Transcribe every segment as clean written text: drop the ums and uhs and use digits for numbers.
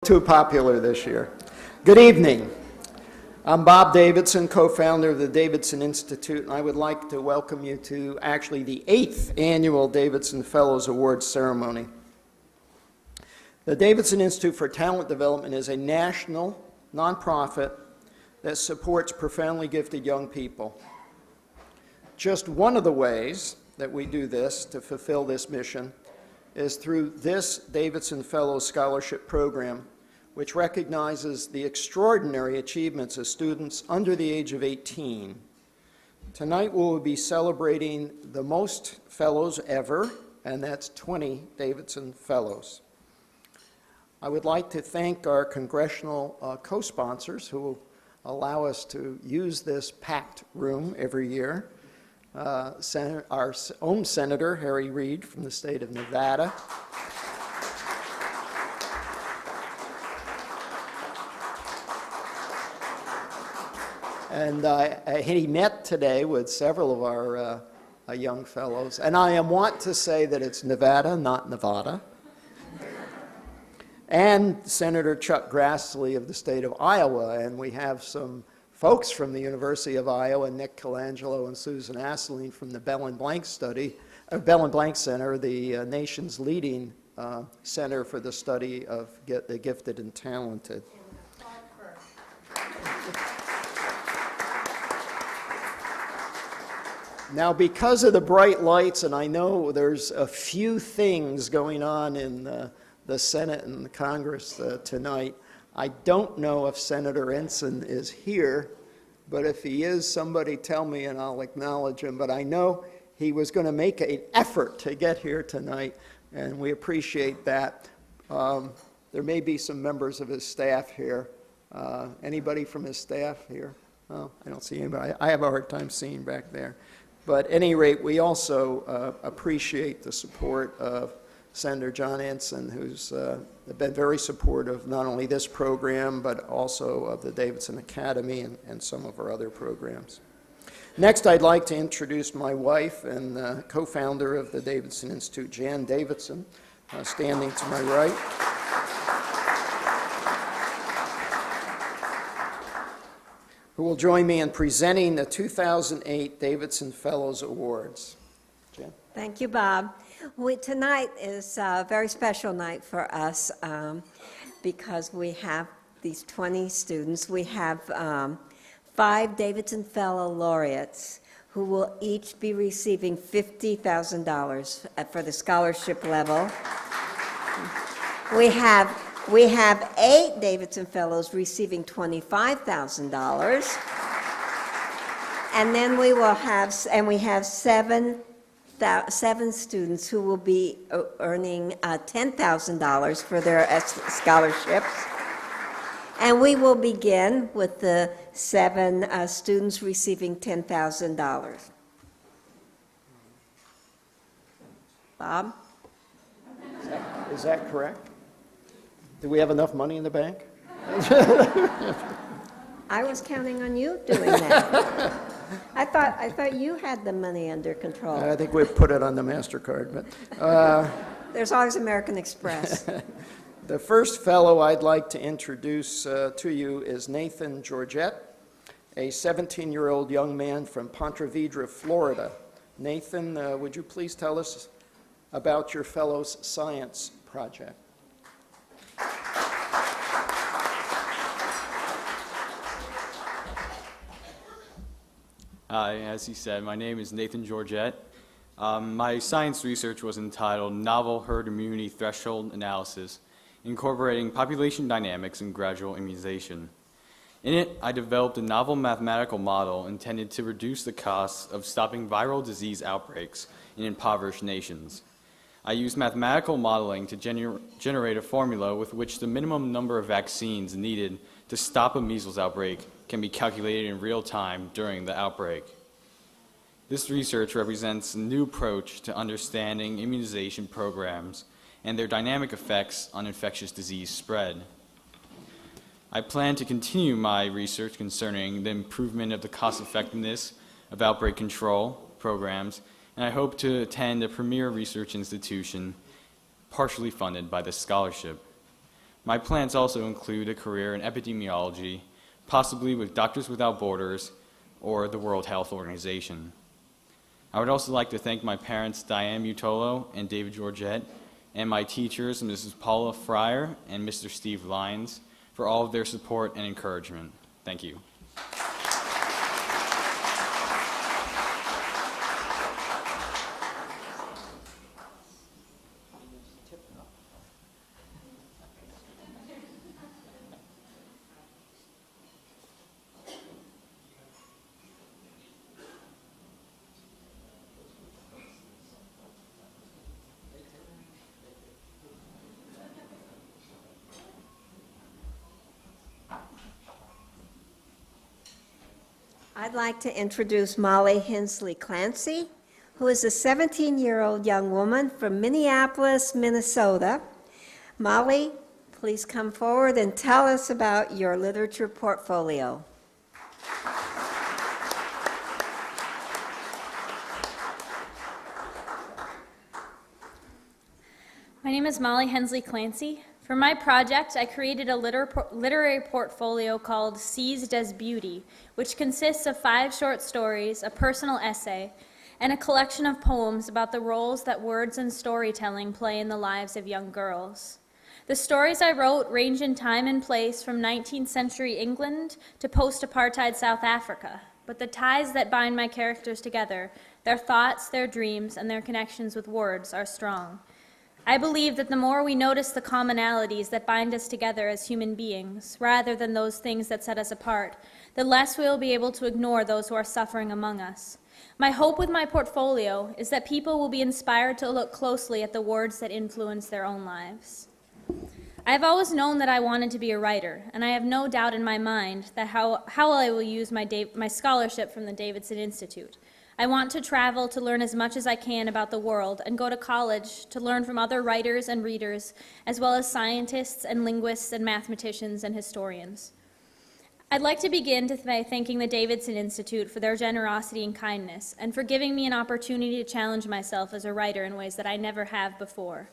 too popular this year. Good evening. I'm Bob Davidson, co-founder of the Davidson Institute, and I would like to welcome you to actually the 8th annual Davidson Fellows Awards ceremony. The Davidson Institute for Talent Development is a national nonprofit that supports profoundly gifted young people. Just one of the ways that we do this to fulfill this mission is through this Davidson Fellows Scholarship Program, which recognizes the extraordinary achievements of students under the age of 18. Tonight we will be celebrating the most fellows ever, and that's 20 Davidson Fellows. I would like to thank our congressional co-sponsors who allow us to use this packed room every year. Our own Senator, Harry Reid from the state of Nevada. And he met today with several of our young fellows. And I want to say that it's Nevada, not Nevada. And Senator Chuck Grassley of the state of Iowa. And we have some folks from the University of Iowa, Nick Colangelo and Susan Asseline from the Bell and Blank Center, the nation's leading center for the study of the gifted and talented. Now, because of the bright lights, and I know there's a few things going on in the Senate and the Congress tonight, I don't know if Senator Ensign is here, but if he is, somebody tell me and I'll acknowledge him. But I know he was going to make an effort to get here tonight, and we appreciate that. There may be some members of his staff here. Anybody from his staff here? Oh, I don't see anybody. I have a hard time seeing back there. But at any rate, we also appreciate the support of Senator John Ensign, who's been very supportive not only this program, but also of the Davidson Academy and some of our other programs. Next, I'd like to introduce my wife and co-founder of the Davidson Institute, Jan Davidson, standing to my right. Who will join me in presenting the 2008 Davidson Fellows Awards. Jan? Thank you, Bob. Tonight is a very special night for us because we have these 20 students. We have 5 Davidson Fellow laureates who will each be receiving $50,000 for the scholarship level. We have 8 Davidson Fellows receiving $25,000. And then we have 7 students who will be earning $10,000 for their scholarships. And we will begin with the 7 students receiving $10,000. Bob? Is that correct? Do we have enough money in the bank? I was counting on you doing that. I thought you had the money under control. I think we've put it on the MasterCard. But there's always American Express. The first fellow I'd like to introduce to you is Nathan Georgette, a 17-year-old young man from Ponte Vedra, Florida. Nathan, would you please tell us about your fellow's science project? Hi, as he said, my name is Nathan Georgette. My science research was entitled Novel Herd Immunity Threshold Analysis, Incorporating Population Dynamics and Gradual Immunization. In it, I developed a novel mathematical model intended to reduce the costs of stopping viral disease outbreaks in impoverished nations. I used mathematical modeling to generate a formula with which the minimum number of vaccines needed to stop a measles outbreak can be calculated in real time during the outbreak. This research represents a new approach to understanding immunization programs and their dynamic effects on infectious disease spread. I plan to continue my research concerning the improvement of the cost effectiveness of outbreak control programs, and I hope to attend a premier research institution partially funded by this scholarship. My plans also include a career in epidemiology, possibly with Doctors Without Borders or the World Health Organization. I would also like to thank my parents, Diane Mutolo and David Georgette, and my teachers, Mrs. Paula Fryer and Mr. Steve Lyons, for all of their support and encouragement. Thank you. I'd like to introduce Molly Hensley Clancy, who is a 17-year-old young woman from Minneapolis, Minnesota. Molly, please come forward and tell us about your literature portfolio. My name is Molly Hensley Clancy. For my project, I created a literary portfolio called Seized as Beauty, which consists of 5 short stories, a personal essay, and a collection of poems about the roles that words and storytelling play in the lives of young girls. The stories I wrote range in time and place from 19th century England to post-apartheid South Africa, but the ties that bind my characters together, their thoughts, their dreams, and their connections with words are strong. I believe that the more we notice the commonalities that bind us together as human beings, rather than those things that set us apart, the less we will be able to ignore those who are suffering among us. My hope with my portfolio is that people will be inspired to look closely at the words that influence their own lives. I have always known that I wanted to be a writer, and I have no doubt in my mind that how I will use my scholarship from the Davidson Institute. I want to travel to learn as much as I can about the world and go to college to learn from other writers and readers, as well as scientists and linguists and mathematicians and historians. I'd like to begin by thanking the Davidson Institute for their generosity and kindness, and for giving me an opportunity to challenge myself as a writer in ways that I never have before.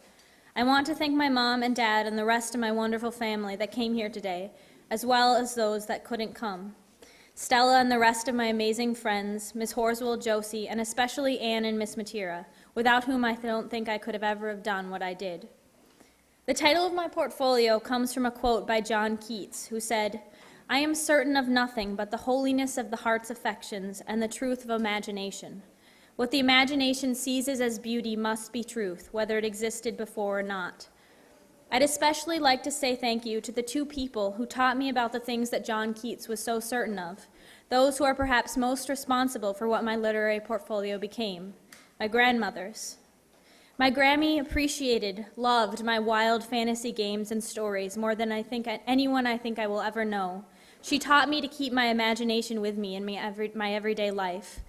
I want to thank my mom and dad and the rest of my wonderful family that came here today, as well as those that couldn't come. Stella and the rest of my amazing friends, Ms. Horswell, Josie, and especially Anne and Miss Matera, without whom I don't think I could have ever have done what I did. The title of my portfolio comes from a quote by John Keats, who said, "I am certain of nothing but the holiness of the heart's affections and the truth of imagination. What the imagination seizes as beauty must be truth, whether it existed before or not." I'd especially like to say thank you to the 2 people who taught me about the things that John Keats was so certain of, those who are perhaps most responsible for what my literary portfolio became, my grandmothers. My Grammy appreciated, loved my wild fantasy games and stories more than anyone I think I will ever know. She taught me to keep my imagination with me in my everyday life.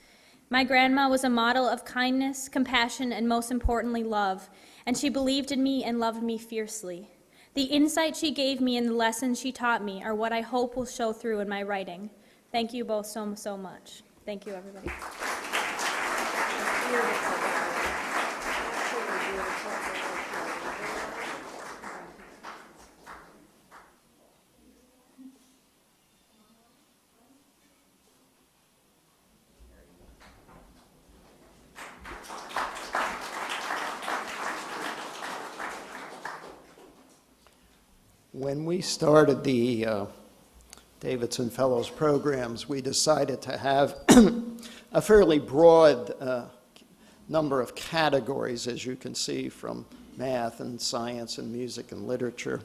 My grandma was a model of kindness, compassion, and most importantly, love, and she believed in me and loved me fiercely. The insight she gave me and the lessons she taught me are what I hope will show through in my writing. Thank you both so much. Thank you, everybody. When we started the Davidson Fellows programs, we decided to have a fairly broad number of categories, as you can see, from math and science and music and literature.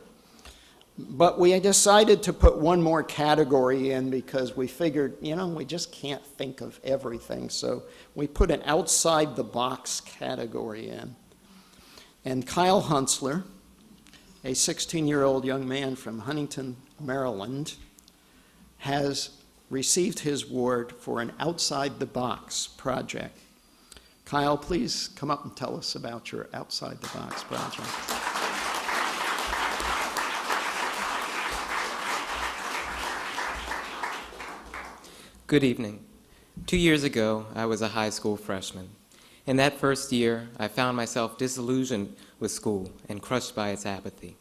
But we decided to put one more category in because we figured, we just can't think of everything. So we put an outside-the-box category in. And Kyle Huntsler, a 16-year-old young man from Huntington, Maryland, has received his award for an outside-the-box project. Kyle, please come up and tell us about your outside-the-box project. Good evening. 2 years ago, I was a high school freshman. In that first year, I found myself disillusioned with school and crushed by its apathy.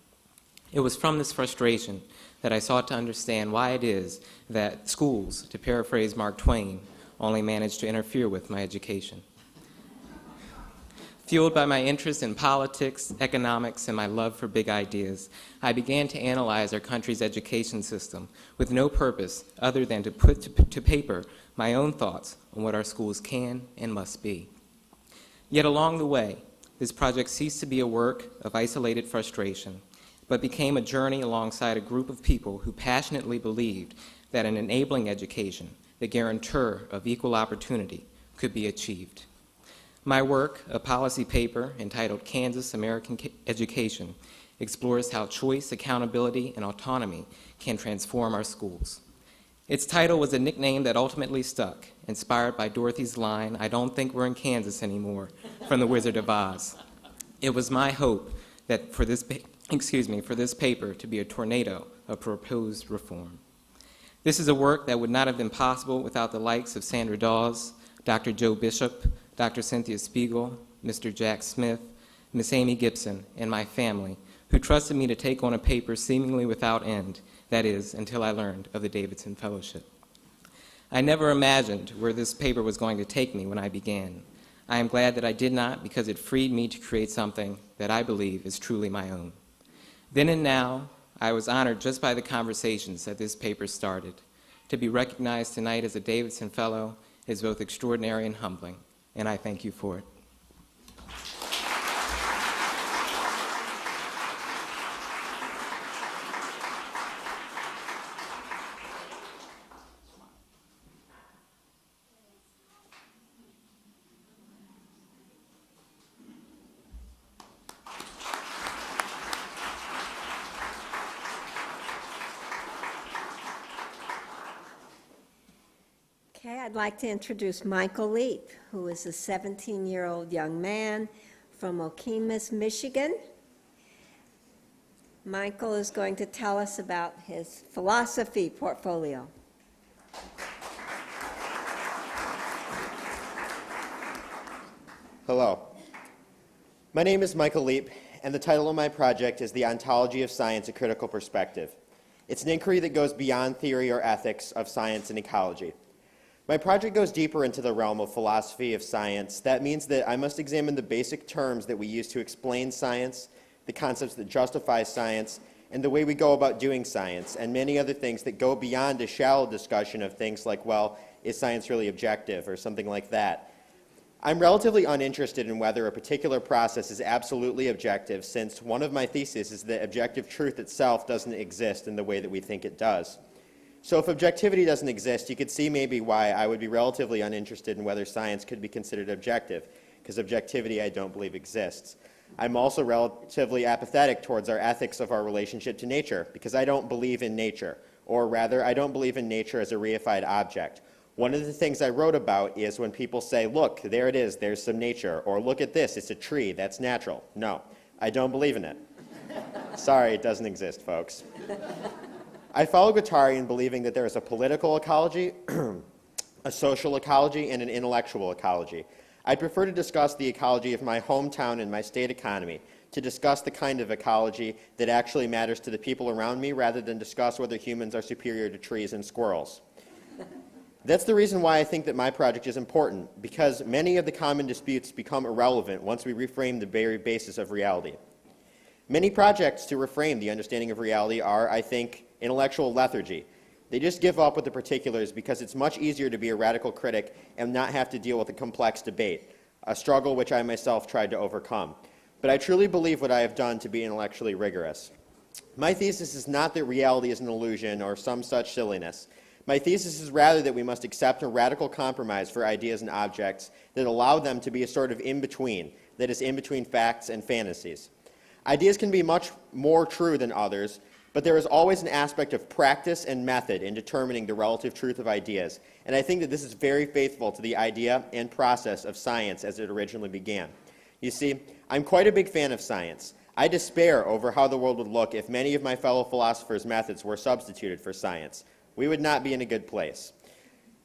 It was from this frustration that I sought to understand why it is that schools, to paraphrase Mark Twain, only manage to interfere with my education. Fueled by my interest in politics, economics, and my love for big ideas, I began to analyze our country's education system with no purpose other than to put to paper my own thoughts on what our schools can and must be. Yet along the way, this project ceased to be a work of isolated frustration, but became a journey alongside a group of people who passionately believed that an enabling education, the guarantor of equal opportunity, could be achieved. My work, a policy paper entitled Kansas American Education, explores how choice, accountability, and autonomy can transform our schools. Its title was a nickname that ultimately stuck, inspired by Dorothy's line, "I don't think we're in Kansas anymore," from The Wizard of Oz. It was my hope that for this paper to be a tornado of proposed reform. This is a work that would not have been possible without the likes of Sandra Dawes, Dr. Joe Bishop, Dr. Cynthia Spiegel, Mr. Jack Smith, Miss Amy Gibson, and my family, who trusted me to take on a paper seemingly without end, that is, until I learned of the Davidson Fellowship. I never imagined where this paper was going to take me when I began. I am glad that I did not, because it freed me to create something that I believe is truly my own. Then and now, I was honored just by the conversations that this paper started. To be recognized tonight as a Davidson Fellow is both extraordinary and humbling, and I thank you for it. Okay, I'd like to introduce Michael Leap, who is a 17-year-old young man from Okemos, Michigan. Michael is going to tell us about his philosophy portfolio. Hello. My name is Michael Leap, and the title of my project is The Ontology of Science, A Critical Perspective. It's an inquiry that goes beyond theory or ethics of science and ecology. My project goes deeper into the realm of philosophy of science. That means that I must examine the basic terms that we use to explain science, the concepts that justify science, and the way we go about doing science, and many other things that go beyond a shallow discussion of things like, well, is science really objective, or something like that. I'm relatively uninterested in whether a particular process is absolutely objective, since one of my theses is that objective truth itself doesn't exist in the way that we think it does. So if objectivity doesn't exist, you could see maybe why I would be relatively uninterested in whether science could be considered objective, because objectivity I don't believe exists. I'm also relatively apathetic towards our ethics of our relationship to nature, because I don't believe in nature, or rather, I don't believe in nature as a reified object. One of the things I wrote about is when people say, look, there it is, there's some nature, or look at this, it's a tree, that's natural. No, I don't believe in it. Sorry, it doesn't exist, folks. I follow Guattari in believing that there is a political ecology, a social ecology, and an intellectual ecology. I'd prefer to discuss the ecology of my hometown and my state economy, to discuss the kind of ecology that actually matters to the people around me rather than discuss whether humans are superior to trees and squirrels. That's the reason why I think that my project is important, because many of the common disputes become irrelevant once we reframe the very basis of reality. Many projects to reframe the understanding of reality are, I think, intellectual lethargy. They just give up with the particulars because it's much easier to be a radical critic and not have to deal with a complex debate, a struggle which I myself tried to overcome. But I truly believe what I have done to be intellectually rigorous. My thesis is not that reality is an illusion or some such silliness. My thesis is rather that we must accept a radical compromise for ideas and objects that allow them to be a sort of in-between, that is in between facts and fantasies. Ideas can be much more true than others, but there is always an aspect of practice and method in determining the relative truth of ideas, and I think that this is very faithful to the idea and process of science as it originally began. You see, I'm quite a big fan of science. I despair over how the world would look if many of my fellow philosophers' methods were substituted for science. We would not be in a good place.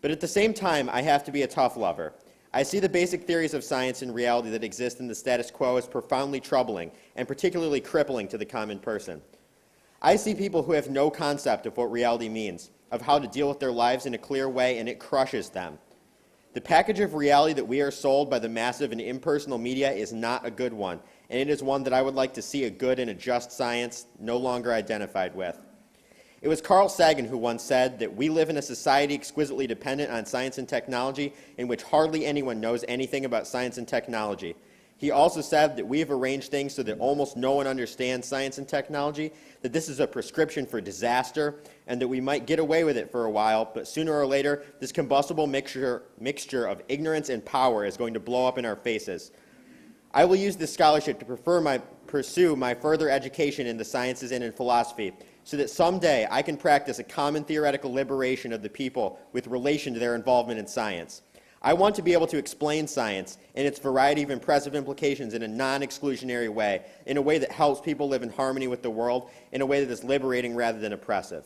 But at the same time, I have to be a tough lover. I see the basic theories of science and reality that exist in the status quo as profoundly troubling and particularly crippling to the common person. I see people who have no concept of what reality means, of how to deal with their lives in a clear way, and it crushes them. The package of reality that we are sold by the massive and impersonal media is not a good one, and it is one that I would like to see a good and a just science no longer identified with. It was Carl Sagan who once said that we live in a society exquisitely dependent on science and technology in which hardly anyone knows anything about science and technology. He also said that we have arranged things so that almost no one understands science and technology, that this is a prescription for disaster, and that we might get away with it for a while, but sooner or later, this combustible mixture of ignorance and power is going to blow up in our faces. I will use this scholarship to pursue my further education in the sciences and in philosophy, so that someday I can practice a common theoretical liberation of the people with relation to their involvement in science. I want to be able to explain science and its variety of impressive implications in a non-exclusionary way, in a way that helps people live in harmony with the world, in a way that is liberating rather than oppressive.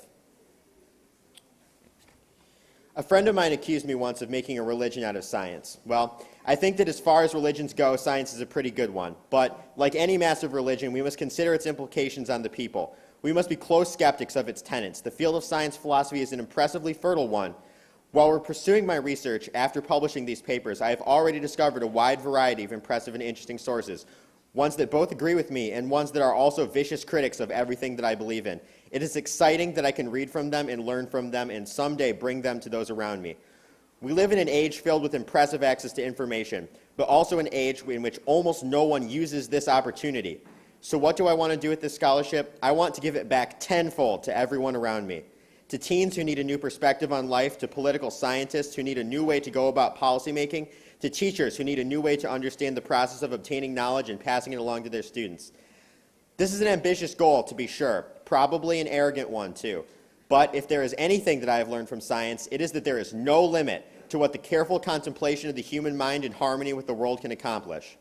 A friend of mine accused me once of making a religion out of science. Well, I think that as far as religions go, science is a pretty good one. But like any massive religion, we must consider its implications on the people. We must be close skeptics of its tenets. The field of science philosophy is an impressively fertile one. While we're pursuing my research after publishing these papers, I have already discovered a wide variety of impressive and interesting sources, ones that both agree with me and ones that are also vicious critics of everything that I believe in. It is exciting that I can read from them and learn from them and someday bring them to those around me. We live in an age filled with impressive access to information, but also an age in which almost no one uses this opportunity. So what do I want to do with this scholarship? I want to give it back tenfold to everyone around me. To teens who need a new perspective on life, to political scientists who need a new way to go about policymaking, to teachers who need a new way to understand the process of obtaining knowledge and passing it along to their students. This is an ambitious goal, to be sure, probably an arrogant one, too. But if there is anything that I have learned from science, it is that there is no limit to what the careful contemplation of the human mind in harmony with the world can accomplish.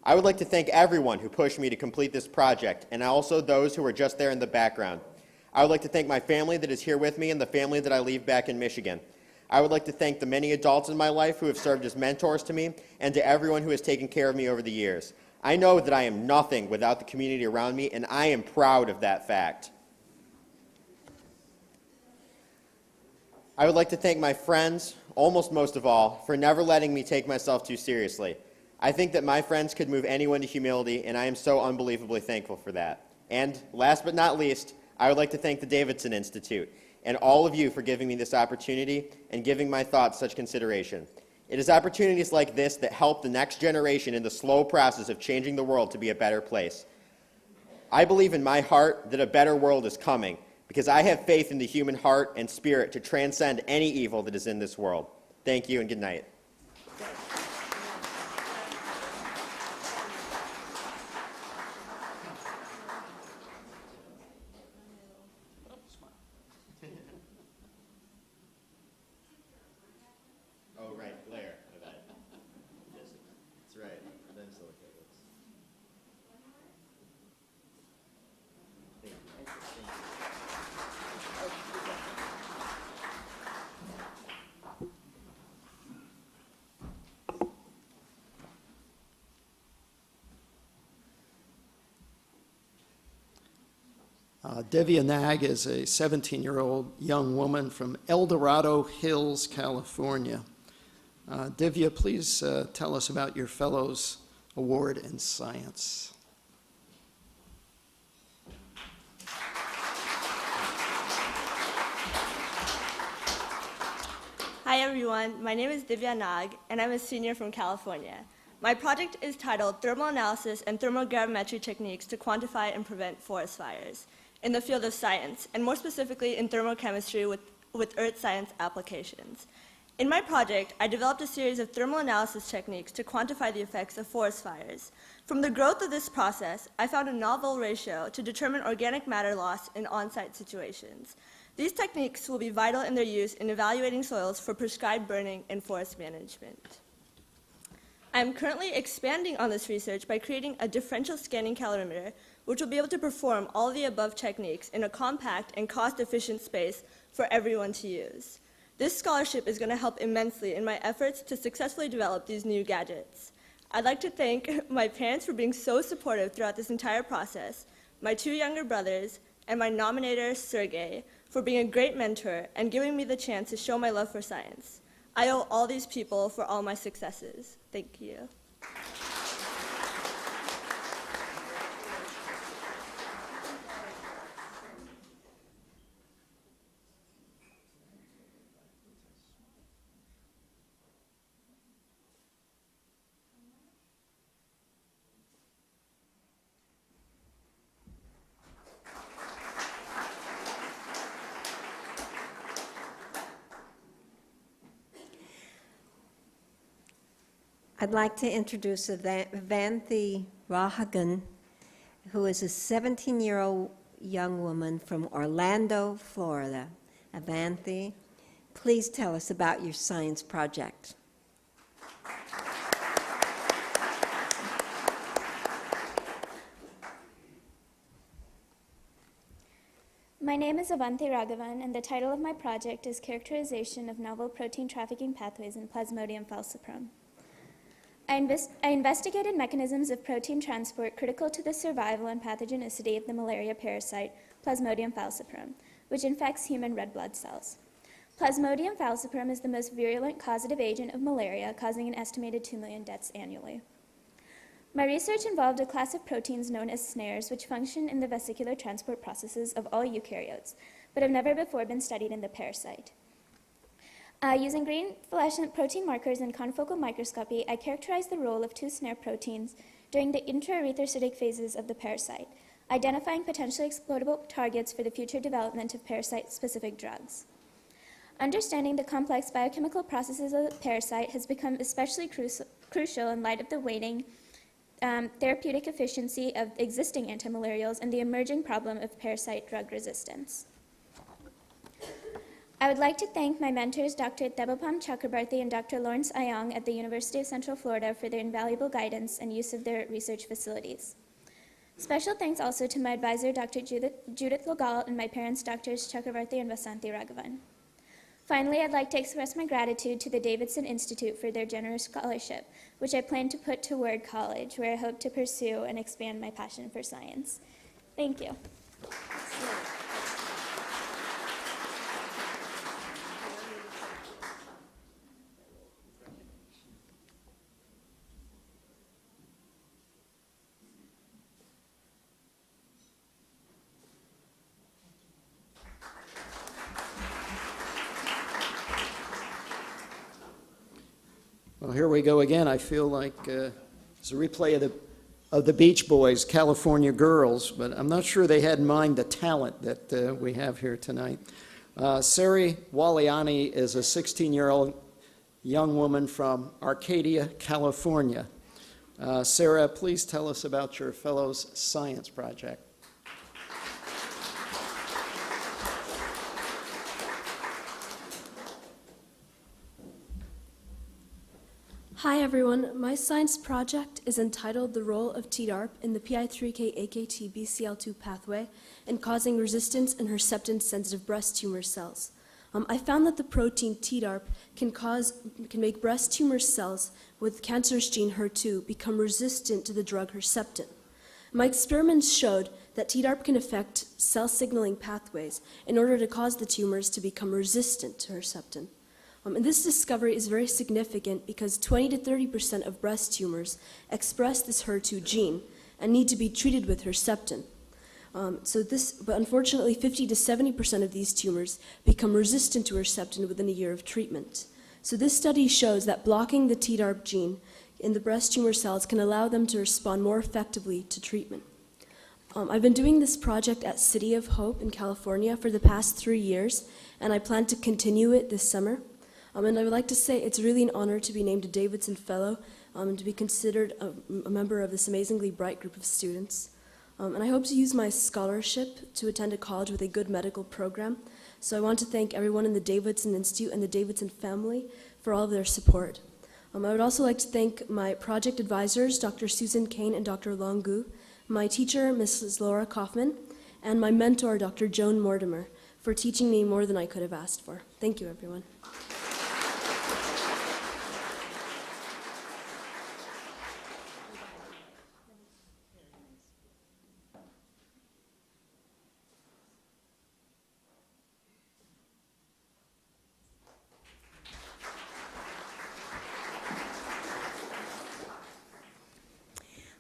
I would like to thank everyone who pushed me to complete this project, and also those who were just there in the background. I would like to thank my family that is here with me and the family that I leave back in Michigan. I would like to thank the many adults in my life who have served as mentors to me and to everyone who has taken care of me over the years. I know that I am nothing without the community around me, and I am proud of that fact. I would like to thank my friends, almost most of all, for never letting me take myself too seriously. I think that my friends could move anyone to humility, and I am so unbelievably thankful for that. And last but not least, I would like to thank the Davidson Institute and all of you for giving me this opportunity and giving my thoughts such consideration. It is opportunities like this that help the next generation in the slow process of changing the world to be a better place. I believe in my heart that a better world is coming because I have faith in the human heart and spirit to transcend any evil that is in this world. Thank you and good night. Oh, right, Blair. That's right. That's okay. Thank you. Divya Nog is a 17-year-old young woman from El Dorado Hills, California. Divya, please tell us about your Fellows Award in Science. Hi everyone, my name is Divya Nog, and I'm a senior from California. My project is titled Thermal Analysis and Thermogravimetry Techniques to Quantify and Prevent Forest Fires in the field of science, and more specifically in thermochemistry with earth science applications. In my project, I developed a series of thermal analysis techniques to quantify the effects of forest fires. From the growth of this process, I found a novel ratio to determine organic matter loss in on-site situations. These techniques will be vital in their use in evaluating soils for prescribed burning and forest management. I am currently expanding on this research by creating a differential scanning calorimeter, which will be able to perform all of the above techniques in a compact and cost-efficient space for everyone to use. This scholarship is going to help immensely in my efforts to successfully develop these new gadgets. I'd like to thank my parents for being so supportive throughout this entire process, my 2 younger brothers, and my nominator, Sergey, for being a great mentor and giving me the chance to show my love for science. I owe all these people for all my successes. Thank you. I'd like to introduce Avanti Raghavan, who is a 17-year-old young woman from Orlando, Florida. Avanti, please tell us about your science project. My name is Avanti Raghavan, and the title of my project is Characterization of Novel Protein Trafficking Pathways in Plasmodium falciparum. I investigated mechanisms of protein transport critical to the survival and pathogenicity of the malaria parasite, Plasmodium falciparum, which infects human red blood cells. Plasmodium falciparum is the most virulent causative agent of malaria, causing an estimated 2 million deaths annually. My research involved a class of proteins known as snares, which function in the vesicular transport processes of all eukaryotes, but have never before been studied in the parasite. Using green fluorescent protein markers and confocal microscopy, I characterized the role of 2 snare proteins during the intraerythrocytic phases of the parasite, identifying potentially exploitable targets for the future development of parasite-specific drugs. Understanding the complex biochemical processes of the parasite has become especially crucial in light of the waning therapeutic efficiency of existing antimalarials and the emerging problem of parasite drug resistance. I would like to thank my mentors, Dr. Debapam Chakrabarty and Dr. Lawrence Ayong at the University of Central Florida for their invaluable guidance and use of their research facilities. Special thanks also to my advisor, Dr. Judith Logal, and my parents, Drs. Chakrabarty and Vasanthi Raghavan. Finally, I'd like to express my gratitude to the Davidson Institute for their generous scholarship, which I plan to put to Word College, where I hope to pursue and expand my passion for science. Thank you. Well, here we go again. I feel like it's a replay of the Beach Boys, California Girls, but I'm not sure they had in mind the talent that we have here tonight. Sari Waliani is a 16-year-old young woman from Arcadia, California. Sarah, please tell us about your fellows' science project. Hi everyone, my science project is entitled The Role of TDARP in the PI3K-AKT-BCL2 pathway in causing resistance in Herceptin-sensitive breast tumor cells. I found that the protein TDARP can make breast tumor cells with cancerous gene HER2 become resistant to the drug Herceptin. My experiments showed that TDARP can affect cell signaling pathways in order to cause the tumors to become resistant to Herceptin. And this discovery is very significant because 20 to 30% of breast tumors express this HER2 gene and need to be treated with Herceptin. But unfortunately, 50 to 70% of these tumors become resistant to Herceptin within a year of treatment. So this study shows that blocking the TDARP gene in the breast tumor cells can allow them to respond more effectively to treatment. I've been doing this project at City of Hope in California for the past 3 years, and I plan to continue it this summer. And I would like to say it's really an honor to be named a Davidson Fellow and to be considered a member of this amazingly bright group of students. And I hope to use my scholarship to attend a college with a good medical program. So I want to thank everyone in the Davidson Institute and the Davidson family for all of their support. I would also like to thank my project advisors, Dr. Susan Kane and Dr. Longu, my teacher, Mrs. Laura Kaufman, and my mentor, Dr. Joan Mortimer, for teaching me more than I could have asked for. Thank you, everyone.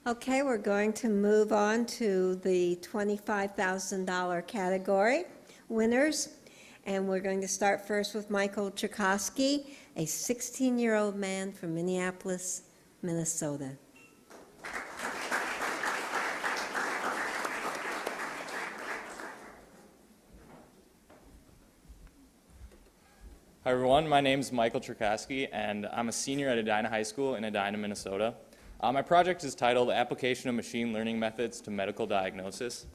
Okay, we're going to move on to the $25,000 category winners. And we're going to start first with Michael Jackowski, a 16-year-old man from Minneapolis, Minnesota. Hi everyone, my name is Michael Jackowski and I'm a senior at Edina High School in Edina, Minnesota. My project is titled Application of Machine Learning Methods to Medical Diagnosis.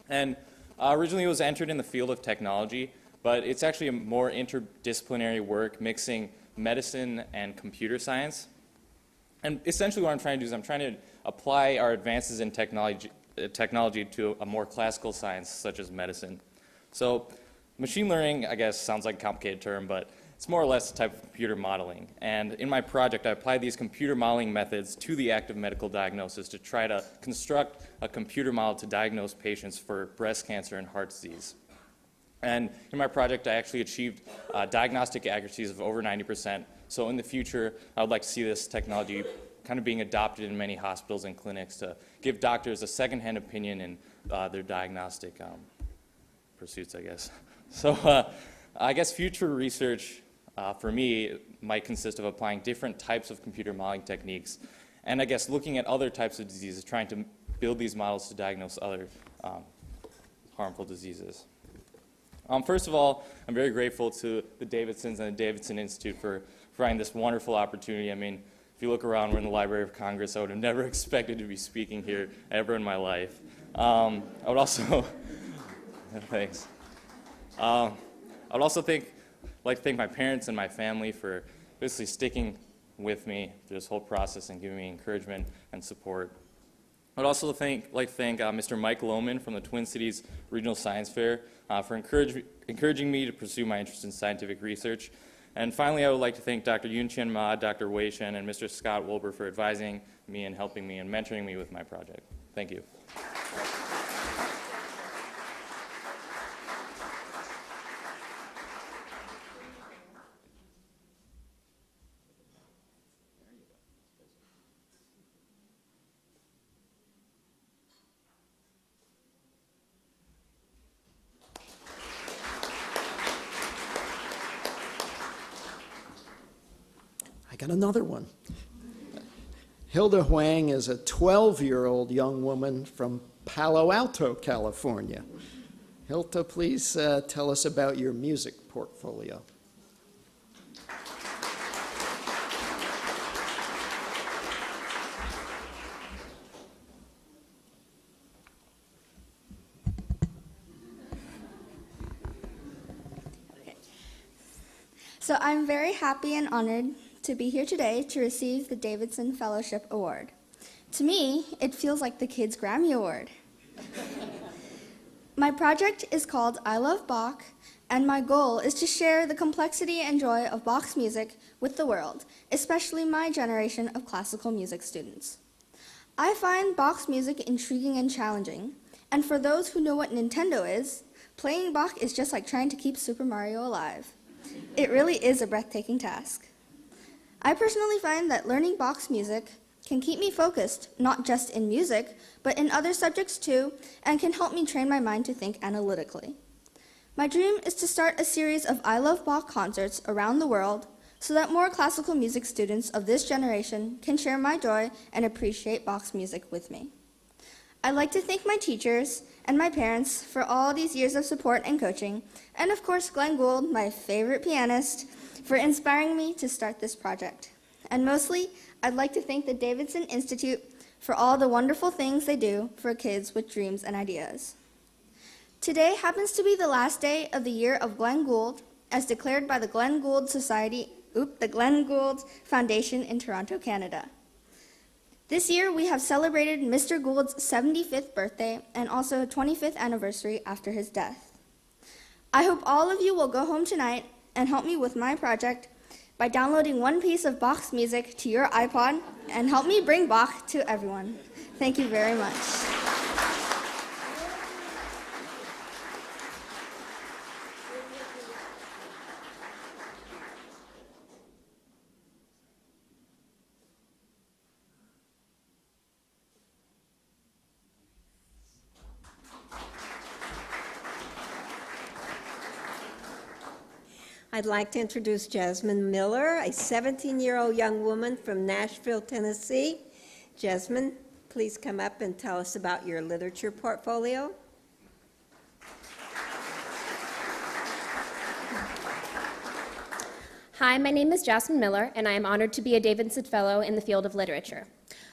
And originally it was entered in the field of technology, but it's actually a more interdisciplinary work mixing medicine and computer science. And essentially what I'm trying to do is I'm trying to apply our advances in technology to a more classical science such as medicine. So machine learning, I guess, sounds like a complicated term, but it's more or less a type of computer modeling. And in my project, I applied these computer modeling methods to the act of medical diagnosis to try to construct a computer model to diagnose patients for breast cancer and heart disease. And in my project, I actually achieved diagnostic accuracies of over 90%. So in the future, I would like to see this technology kind of being adopted in many hospitals and clinics to give doctors a second-hand opinion in their diagnostic pursuits, I guess. So I guess future research for me might consist of applying different types of computer modeling techniques and I guess looking at other types of diseases, trying to build these models to diagnose other harmful diseases. First of all, I'm very grateful to the Davidsons and the Davidson Institute for providing this wonderful opportunity. I mean, if you look around, we're in the Library of Congress. I would have never expected to be speaking here ever in my life. I would also, thanks. I would also like to thank my parents and my family for basically sticking with me through this whole process and giving me encouragement and support. I'd also like to thank Mr. Mike Lohman from the Twin Cities Regional Science Fair for encouraging me to pursue my interest in scientific research. And finally, I would like to thank Dr. Yunqian Ma, Dr. Wei Shen, and Mr. Scott Wilbur for advising me and helping me and mentoring me with my project. Thank you. I got another one. Hilda Wang is a 12-year-old young woman from Palo Alto, California. Hilda, please tell us about your music portfolio. So I'm very happy and honored to be here today to receive the Davidson Fellowship Award. To me, it feels like the Kids Grammy Award. My project is called I Love Bach, and my goal is to share the complexity and joy of Bach's music with the world, especially my generation of classical music students. I find Bach's music intriguing and challenging, and for those who know what Nintendo is, playing Bach is just like trying to keep Super Mario alive. It really is a breathtaking task. I personally find that learning Bach's music can keep me focused, not just in music, but in other subjects too, and can help me train my mind to think analytically. My dream is to start a series of I Love Bach concerts around the world so that more classical music students of this generation can share my joy and appreciate Bach's music with me. I'd like to thank my teachers and my parents for all these years of support and coaching, and of course Glenn Gould, my favorite pianist, for inspiring me to start this project. And mostly, I'd like to thank the Davidson Institute for all the wonderful things they do for kids with dreams and ideas. Today happens to be the last day of the year of Glenn Gould, as declared by the Glenn Gould Foundation in Toronto, Canada. This year, we have celebrated Mr. Gould's 75th birthday and also 25th anniversary after his death. I hope all of you will go home tonight and help me with my project by downloading one piece of Bach's music to your iPod and help me bring Bach to everyone. Thank you very much. I'd like to introduce Jasmine Miller, a 17-year-old young woman from Nashville, Tennessee. Jasmine, please come up and tell us about your literature portfolio. Hi, my name is Jasmine Miller, and I am honored to be a Davidson Fellow in the field of literature.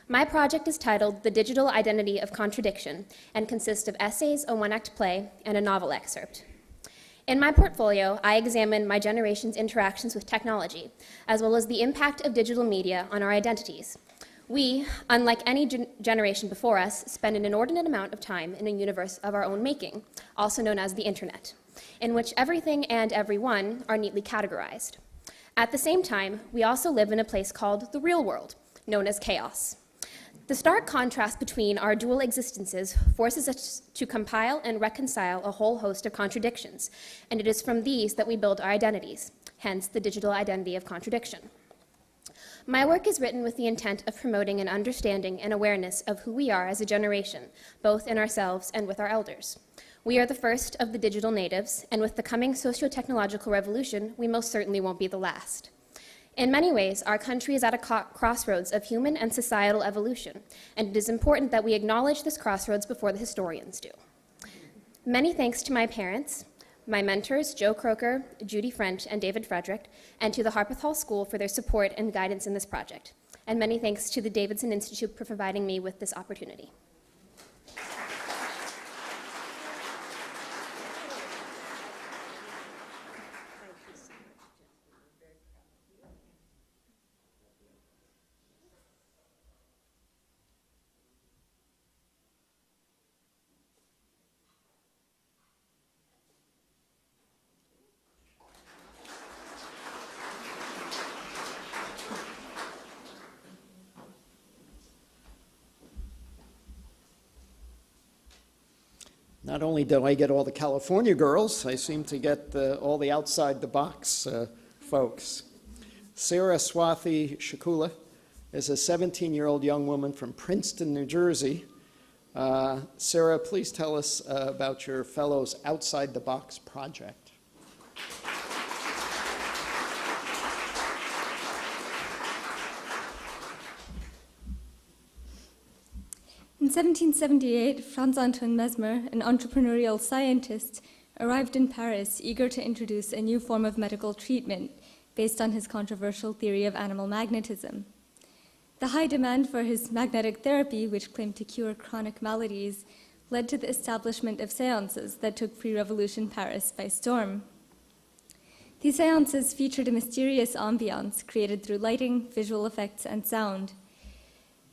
My project is titled The Digital Identity of Contradiction and consists of essays, a one-act play, and a novel excerpt. In my portfolio, I examine my generation's interactions with technology, as well as the impact of digital media on our identities. We, unlike any generation before us, spend an inordinate amount of time in a universe of our own making, also known as the internet, in which everything and everyone are neatly categorized. At the same time, we also live in a place called the real world, known as chaos. The stark contrast between our dual existences forces us to compile and reconcile a whole host of contradictions, and it is from these that we build our identities, hence the digital identity of contradiction. My work is written with the intent of promoting an understanding and awareness of who we are as a generation, both in ourselves and with our elders. We are the first of the digital natives, and with the coming socio-technological revolution, we most certainly won't be the last. In many ways, our country is at a crossroads of human and societal evolution, and it is important that we acknowledge this crossroads before the historians do. Many thanks to my parents, my mentors, Joe Croker, Judy French, and David Frederick, and to the Harpeth Hall School for their support and guidance in this project. And many thanks to the Davidson Institute for providing me with this opportunity. Not only do I get all the California girls, I seem to get all the outside-the-box folks. Sarah Swathi Shakula is a 17-year-old young woman from Princeton, New Jersey. Sarah, please tell us about your Fellows Outside the Box project. In 1778, Franz-Antoine Mesmer, an entrepreneurial scientist, arrived in Paris eager to introduce a new form of medical treatment based on his controversial theory of animal magnetism. The high demand for his magnetic therapy, which claimed to cure chronic maladies, led to the establishment of seances that took pre-revolution Paris by storm. These seances featured a mysterious ambiance created through lighting, visual effects, and sound.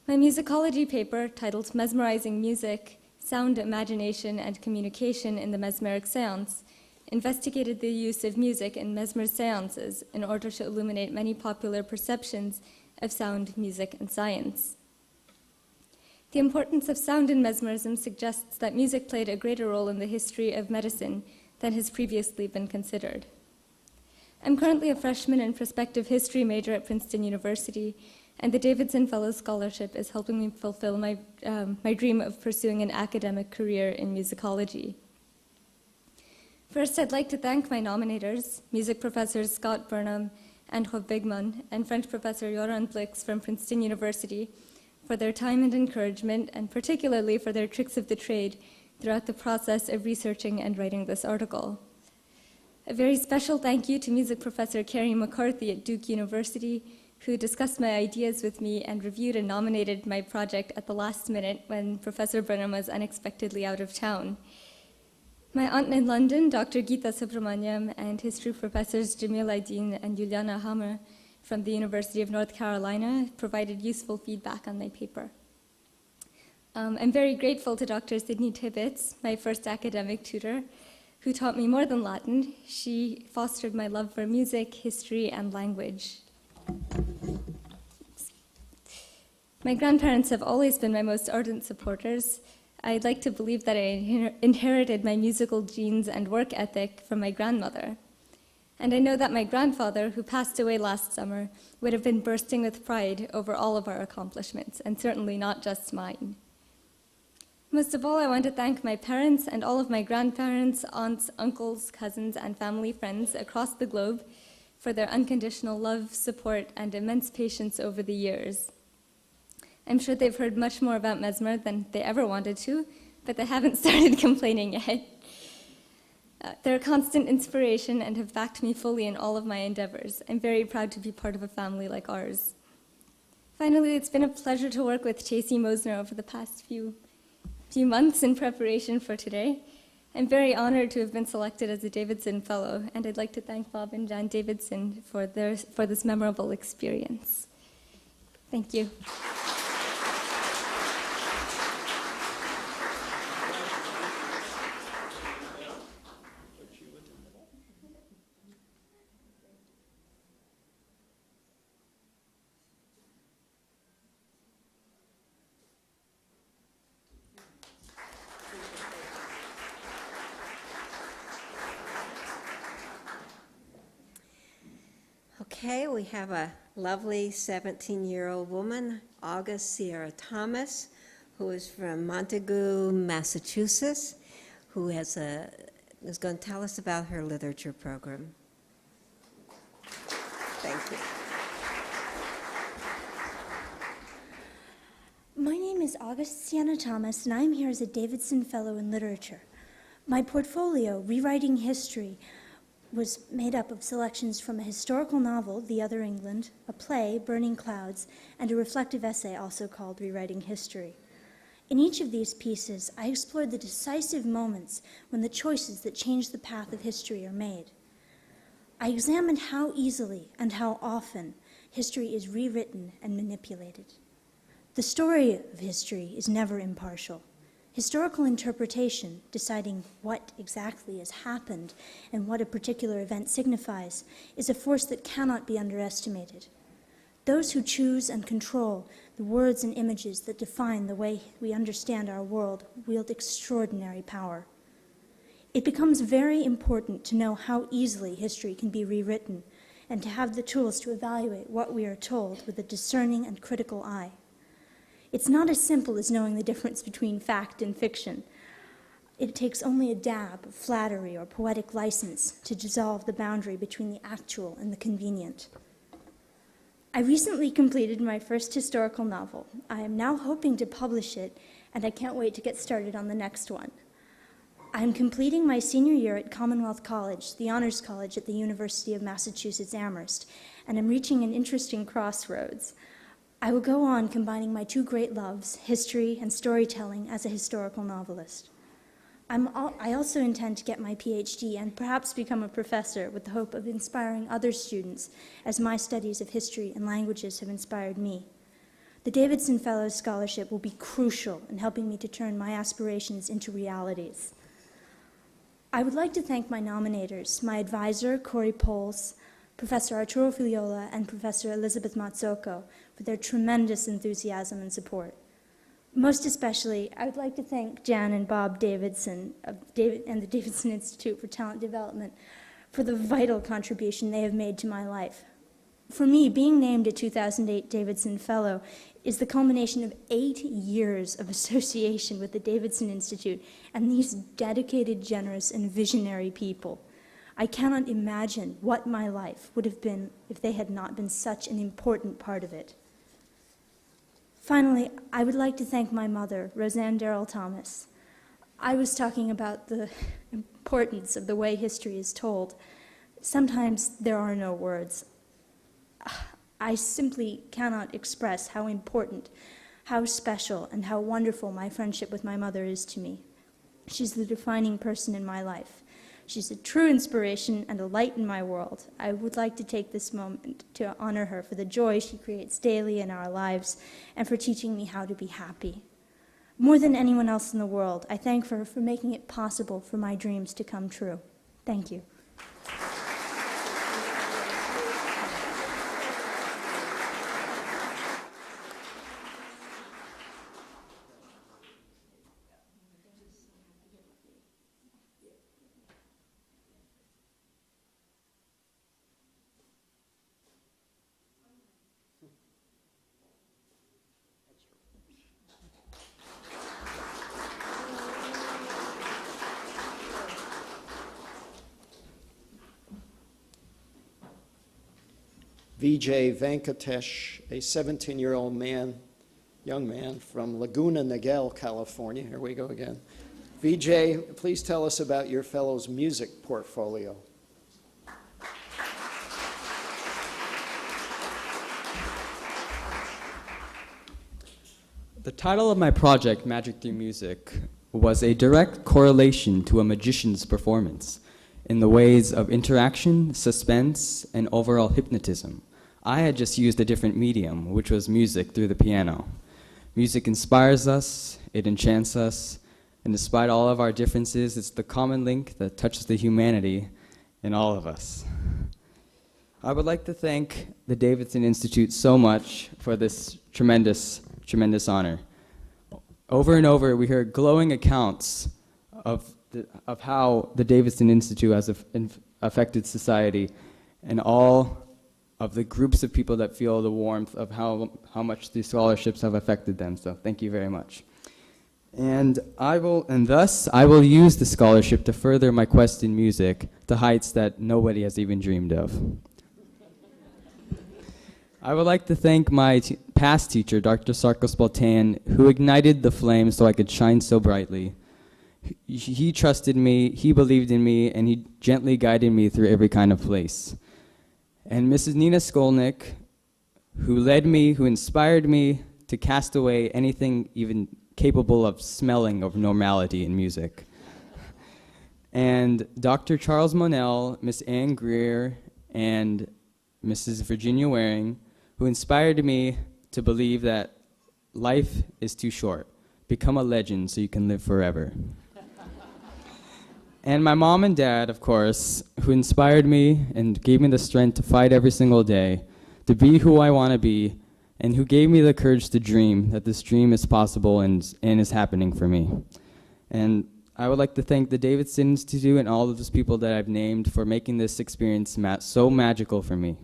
My musicology paper, titled Mesmerizing Music, Sound, Imagination, and Communication in the Mesmeric Seance, investigated the use of music in Mesmer's seances in order to illuminate many popular perceptions of sound, music, and science. The importance of sound in mesmerism suggests that music played a greater role in the history of medicine than has previously been considered. I'm currently a freshman and prospective history major at Princeton University, and the Davidson Fellows Scholarship is helping me fulfill my dream of pursuing an academic career in musicology. First, I'd like to thank my nominators, music professors Scott Burnham and Rob Bigman, and French professor Joran Blix from Princeton University, for their time and encouragement, and particularly for their tricks of the trade throughout the process of researching and writing this article. A very special thank you to music professor Carrie McCarthy at Duke University, who discussed my ideas with me and reviewed and nominated my project at the last minute when Professor Burnham was unexpectedly out of town. My aunt in London, Dr. Geeta Subramaniam, and history professors Jamil Aydin and Juliana Hammer from the University of North Carolina provided useful feedback on my paper. I'm very grateful to Dr. Sydney Tibbetts, my first academic tutor, who taught me more than Latin. She fostered my love for music, history, and language. My grandparents have always been my most ardent supporters. I'd like to believe that I inherited my musical genes and work ethic from my grandmother. And I know that my grandfather, who passed away last summer, would have been bursting with pride over all of our accomplishments, and certainly not just mine. Most of all, I want to thank my parents and all of my grandparents, aunts, uncles, cousins, and family friends across the globe for their unconditional love, support, and immense patience over the years. I'm sure they've heard much more about Mesmer than they ever wanted to, but they haven't started complaining yet. They're a constant inspiration and have backed me fully in all of my endeavors. I'm very proud to be part of a family like ours. Finally, it's been a pleasure to work with Chasey Mosner over the past few months in preparation for today. I'm very honored to have been selected as a Davidson Fellow, and I'd like to thank Bob and John Davidson for this memorable experience. Thank you. Okay, we have a lovely 17-year-old woman, Augustana Thomas, who is from Montague, Massachusetts, who is going to tell us about her literature program. Thank you. My name is Augustana Thomas, and I'm here as a Davidson Fellow in Literature. My portfolio, Rewriting History, was made up of selections from a historical novel, The Other England, a play, Burning Clouds, and a reflective essay also called Rewriting History. In each of these pieces, I explored the decisive moments when the choices that change the path of history are made. I examined how easily and how often history is rewritten and manipulated. The story of history is never impartial. Historical interpretation, deciding what exactly has happened and what a particular event signifies, is a force that cannot be underestimated. Those who choose and control the words and images that define the way we understand our world wield extraordinary power. It becomes very important to know how easily history can be rewritten and to have the tools to evaluate what we are told with a discerning and critical eye. It's not as simple as knowing the difference between fact and fiction. It takes only a dab of flattery or poetic license to dissolve the boundary between the actual and the convenient. I recently completed my first historical novel. I am now hoping to publish it, and I can't wait to get started on the next one. I am completing my senior year at Commonwealth College, the honors college at the University of Massachusetts Amherst, and I'm reaching an interesting crossroads. I will go on combining my two great loves, history and storytelling, as a historical novelist. I also intend to get my PhD and perhaps become a professor with the hope of inspiring other students, as my studies of history and languages have inspired me. The Davidson Fellows Scholarship will be crucial in helping me to turn my aspirations into realities. I would like to thank my nominators, my advisor, Corey Poles, Professor Arturo Filiola, and Professor Elizabeth Mazzocco, for their tremendous enthusiasm and support. Most especially, I would like to thank Jan and Bob Davidson and the Davidson Institute for Talent Development for the vital contribution they have made to my life. For me, being named a 2008 Davidson Fellow is the culmination of 8 years of association with the Davidson Institute and these dedicated, generous, and visionary people. I cannot imagine what my life would have been if they had not been such an important part of it. Finally, I would like to thank my mother, Roseanne Darrell Thomas. I was talking about the importance of the way history is told. Sometimes there are no words. I simply cannot express how important, how special, and how wonderful my friendship with my mother is to me. She's the defining person in my life. She's a true inspiration and a light in my world. I would like to take this moment to honor her for the joy she creates daily in our lives and for teaching me how to be happy. More than anyone else in the world, I thank her for making it possible for my dreams to come true. Thank you. Vijay Venkatesh, a 17-year-old young man from Laguna Niguel, California. Here we go again. Vijay, please tell us about your fellow's music portfolio. The title of my project, Magic Through Music, was a direct correlation to a magician's performance in the ways of interaction, suspense, and overall hypnotism. I had just used a different medium, which was music through the piano. Music inspires us, it enchants us, and despite all of our differences, it's the common link that touches the humanity in all of us. I would like to thank the Davidson Institute so much for this tremendous honor. Over and over, we hear glowing accounts of how the Davidson Institute has affected society, and all of the groups of people that feel the warmth of how much these scholarships have affected them. So thank you very much. And thus I will use the scholarship to further my quest in music to heights that nobody has even dreamed of. I would like to thank my past teacher, Dr. Sarkos Baltan, who ignited the flame so I could shine so brightly. He trusted me, he believed in me, and he gently guided me through every kind of place. And Mrs. Nina Skolnick, who led me, who inspired me to cast away anything even capable of smelling of normality in music. And Dr. Charles Monell, Miss Ann Greer, and Mrs. Virginia Waring, who inspired me to believe that life is too short. Become a legend so you can live forever. And my mom and dad, of course, who inspired me and gave me the strength to fight every single day, to be who I want to be, and who gave me the courage to dream that this dream is possible and is happening for me. And I would like to thank the Davidson Institute and all of those people that I've named for making this experience so magical for me.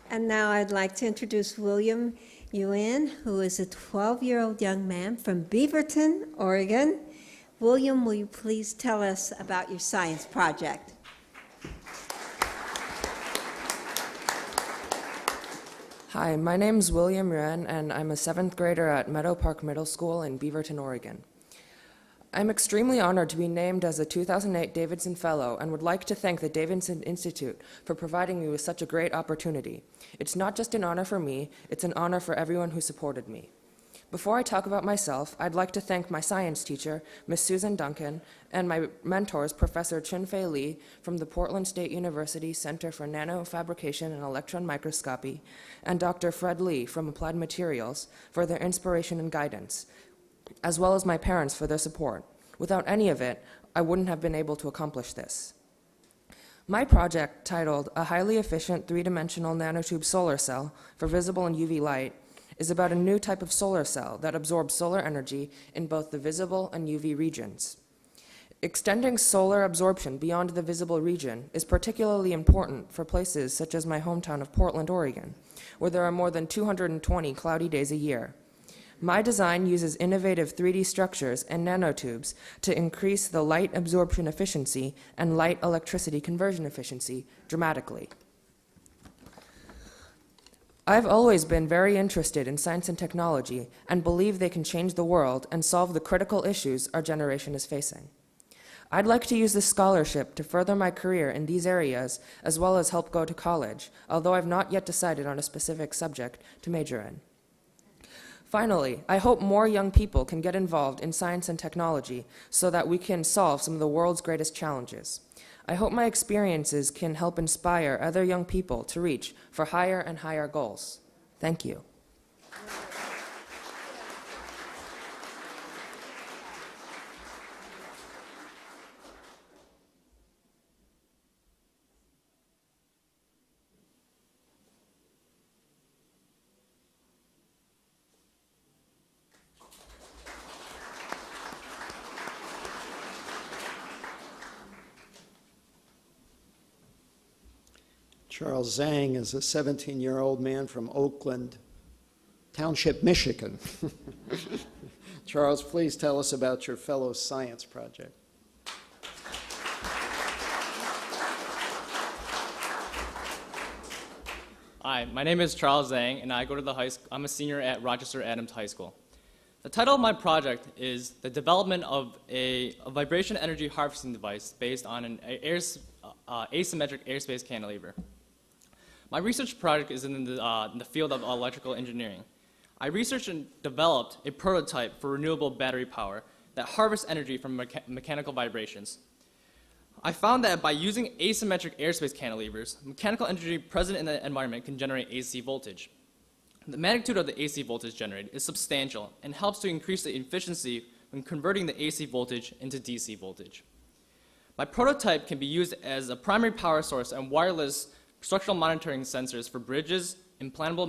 And now I'd like to introduce William Yuen, who is a 12-year-old young man from Beaverton, Oregon. William, will you please tell us about your science project? Hi, my name's William Yuen, and I'm a 7th grader at Meadow Park Middle School in Beaverton, Oregon. I'm extremely honored to be named as a 2008 Davidson Fellow and would like to thank the Davidson Institute for providing me with such a great opportunity. It's not just an honor for me, it's an honor for everyone who supported me. Before I talk about myself, I'd like to thank my science teacher, Miss Susan Duncan, and my mentors, Professor Chun-Fei Lee from the Portland State University Center for Nanofabrication and Electron Microscopy, and Dr. Fred Lee from Applied Materials for their inspiration and guidance, as well as my parents for their support. Without any of it, I wouldn't have been able to accomplish this. My project, titled A Highly Efficient Three-Dimensional Nanotube Solar Cell for Visible and UV Light, is about a new type of solar cell that absorbs solar energy in both the visible and UV regions. Extending solar absorption beyond the visible region is particularly important for places such as my hometown of Portland, Oregon, where there are more than 220 cloudy days a year. My design uses innovative 3D structures and nanotubes to increase the light absorption efficiency and light electricity conversion efficiency dramatically. I've always been very interested in science and technology and believe they can change the world and solve the critical issues our generation is facing. I'd like to use this scholarship to further my career in these areas as well as help go to college, although I've not yet decided on a specific subject to major in. Finally, I hope more young people can get involved in science and technology so that we can solve some of the world's greatest challenges. I hope my experiences can help inspire other young people to reach for higher and higher goals. Thank you. Charles Zhang is a 17-year-old man from Oakland Township, Michigan. Charles, please tell us about your fellow science project. Hi, my name is Charles Zhang, and I go to the high school. I'm a senior at Rochester Adams High School. The title of my project is the development of a vibration energy harvesting device based on an asymmetric airspace cantilever. My research project is in the field of electrical engineering. I researched and developed a prototype for renewable battery power that harvests energy from mechanical vibrations. I found that by using asymmetric airspace cantilevers, mechanical energy present in the environment can generate AC voltage. The magnitude of the AC voltage generated is substantial and helps to increase the efficiency when converting the AC voltage into DC voltage. My prototype can be used as a primary power source and wireless structural monitoring sensors for bridges, implantable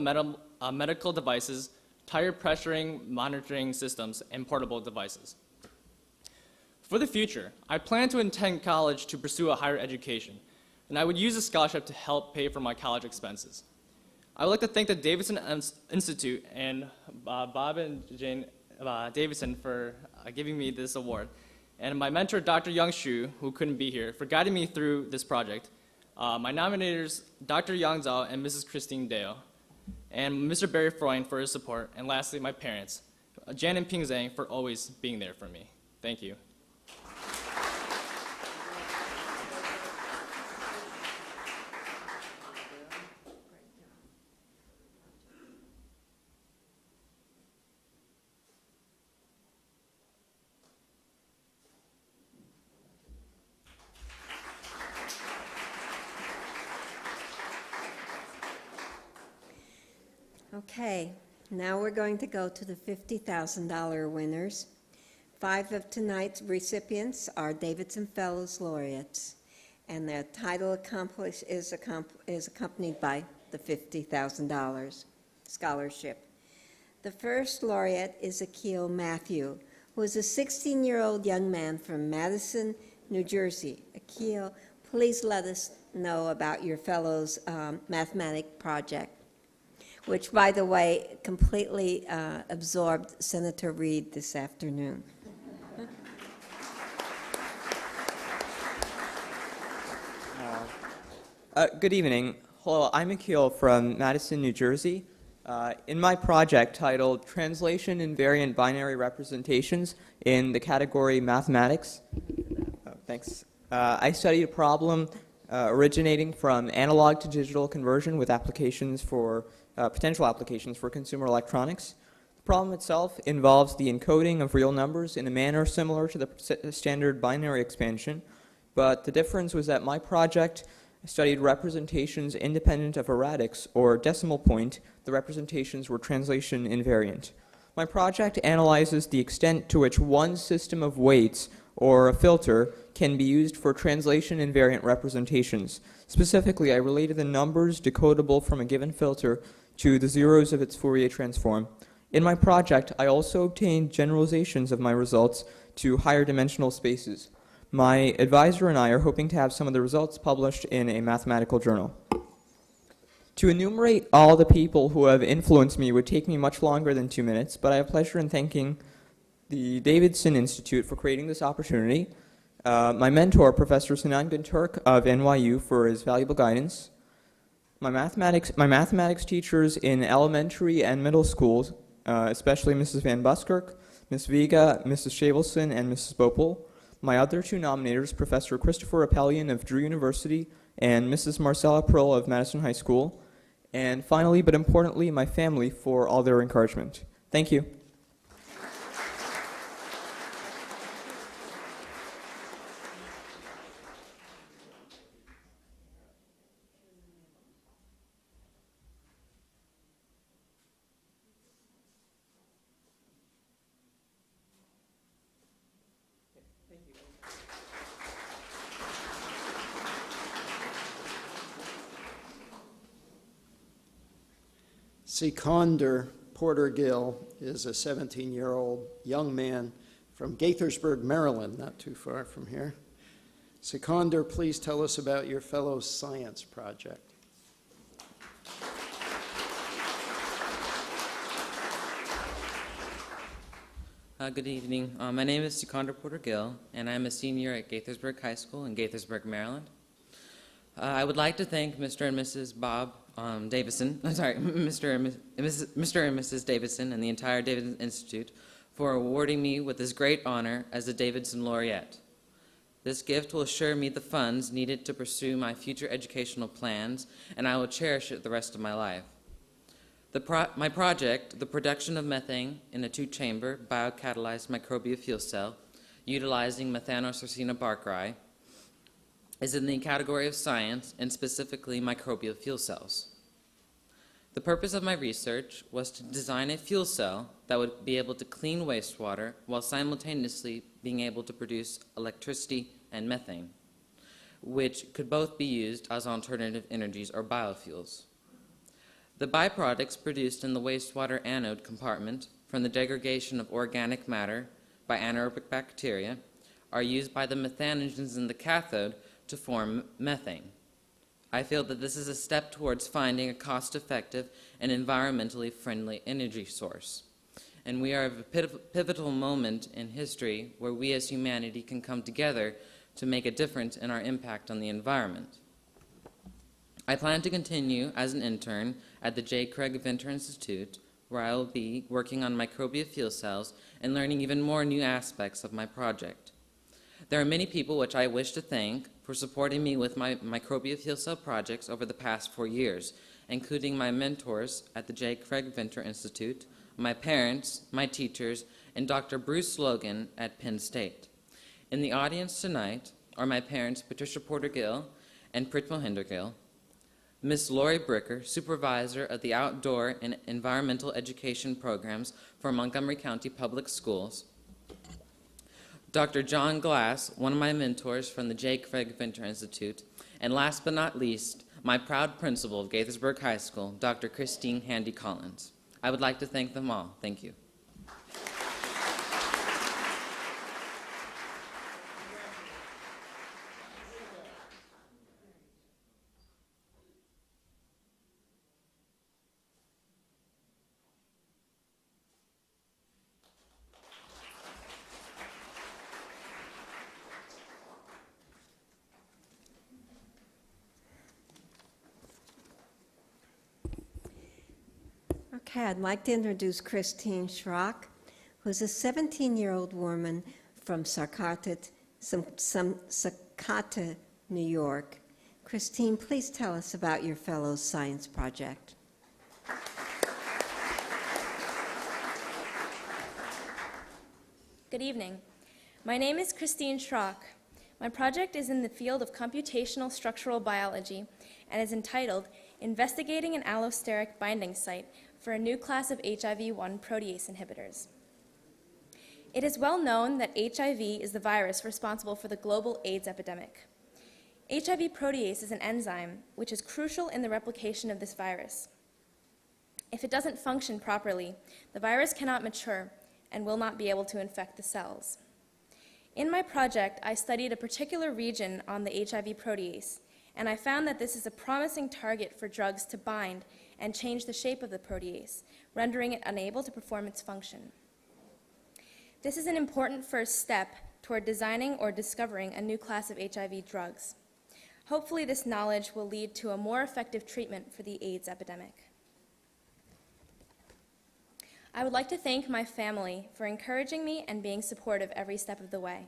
medical devices, tire pressuring monitoring systems, and portable devices. For the future, I plan to attend college to pursue a higher education, and I would use a scholarship to help pay for my college expenses. I would like to thank the Davidson Institute and Bob and Jane Davidson for giving me this award, and my mentor, Dr. Young Shu, who couldn't be here, for guiding me through this project, my nominators, Dr. Yang Zhao and Mrs. Christine Deo, and Mr. Barry Freund for his support, and lastly, my parents, Jan and Ping Zhang, for always being there for me. Thank you. Okay, now we're going to go to the $50,000 winners. 5 of tonight's recipients are Davidson Fellows laureates, and their title is accompanied by the $50,000 scholarship. The first laureate is Akhil Matthew, who is a 16-year-old young man from Madison, New Jersey. Akhil, please let us know about your Fellows mathematics project, which, by the way, completely absorbed Senator Reid this afternoon. Good evening. Hello, I'm Akhil from Madison, New Jersey. In my project titled Translation Invariant Binary Representations in the category Mathematics, I studied a problem originating from analog to digital conversion with applications for potential applications for consumer electronics. The problem itself involves the encoding of real numbers in a manner similar to the standard binary expansion, but the difference was that my project studied representations independent of a radix or decimal point. The representations were translation invariant. My project analyzes the extent to which one system of weights or a filter can be used for translation invariant representations. Specifically, I related the numbers decodable from a given filter to the zeros of its Fourier transform. In my project, I also obtained generalizations of my results to higher dimensional spaces. My advisor and I are hoping to have some of the results published in a mathematical journal. To enumerate all the people who have influenced me would take me much longer than 2 minutes, but I have pleasure in thanking the Davidson Institute for creating this opportunity, my mentor, Professor Sinan Gunturk of NYU, for his valuable guidance, my mathematics teachers in elementary and middle schools, especially Mrs. Van Buskirk, Ms. Viga, Mrs. Shavelson, and Mrs. Bopel, my other 2 nominators, Professor Christopher Appelian of Drew University and Mrs. Marcella Pearl of Madison High School, and finally, but importantly, my family for all their encouragement. Thank you. Condor Porter Gill is a 17-year-old young man from Gaithersburg, Maryland, not too far from here. Condor, please tell us about your fellow science project. Good evening. My name is Condor Gill, and I'm a senior at Gaithersburg High School in Gaithersburg, Maryland. I would like to thank Mr. and Mrs. Bob Davidson, Mr. and Mrs. Davidson and the entire Davidson Institute for awarding me with this great honor as a Davidson Laureate. This gift will assure me the funds needed to pursue my future educational plans, and I will cherish it the rest of my life. My project, the production of methane in a two-chamber biocatalyzed microbial fuel cell utilizing Methanocircina bark rye, is in the category of science and specifically microbial fuel cells. The purpose of my research was to design a fuel cell that would be able to clean wastewater while simultaneously being able to produce electricity and methane, which could both be used as alternative energies or biofuels. The byproducts produced in the wastewater anode compartment from the degradation of organic matter by anaerobic bacteria are used by the methanogens in the cathode to form methane. I feel that this is a step towards finding a cost-effective and environmentally friendly energy source. And we are at a pivotal moment in history where we as humanity can come together to make a difference in our impact on the environment. I plan to continue as an intern at the J. Craig Venter Institute, where I will be working on microbial fuel cells and learning even more new aspects of my project. There are many people which I wish to thank for supporting me with my microbial fuel cell projects over the past 4 years, including my mentors at the J. Craig Venter Institute, my parents, my teachers, and Dr. Bruce Logan at Penn State. In the audience tonight are my parents, Patricia Porter Gill and Prit Mohinder Gill, Miss Lori Bricker, supervisor of the Outdoor and Environmental Education Programs for Montgomery County Public Schools, Dr. John Glass, one of my mentors from the J. Craig Venter Institute, and last but not least, my proud principal of Gaithersburg High School, Dr. Christine Handy Collins. I would like to thank them all. Thank you. Okay, I'd like to introduce Christine Schrock, who's a 17-year-old woman from Sakata, New York. Christine, please tell us about your fellows' science project. Good evening. My name is Christine Schrock. My project is in the field of computational structural biology and is entitled Investigating an Allosteric Binding Site for a New Class of HIV-1 Protease Inhibitors. It is well known that HIV is the virus responsible for the global AIDS epidemic. HIV protease is an enzyme which is crucial in the replication of this virus. If it doesn't function properly, the virus cannot mature and will not be able to infect the cells. In my project, I studied a particular region on the HIV protease, and I found that this is a promising target for drugs to bind and change the shape of the protease, rendering it unable to perform its function. This is an important first step toward designing or discovering a new class of HIV drugs. Hopefully, this knowledge will lead to a more effective treatment for the AIDS epidemic. I would like to thank my family for encouraging me and being supportive every step of the way.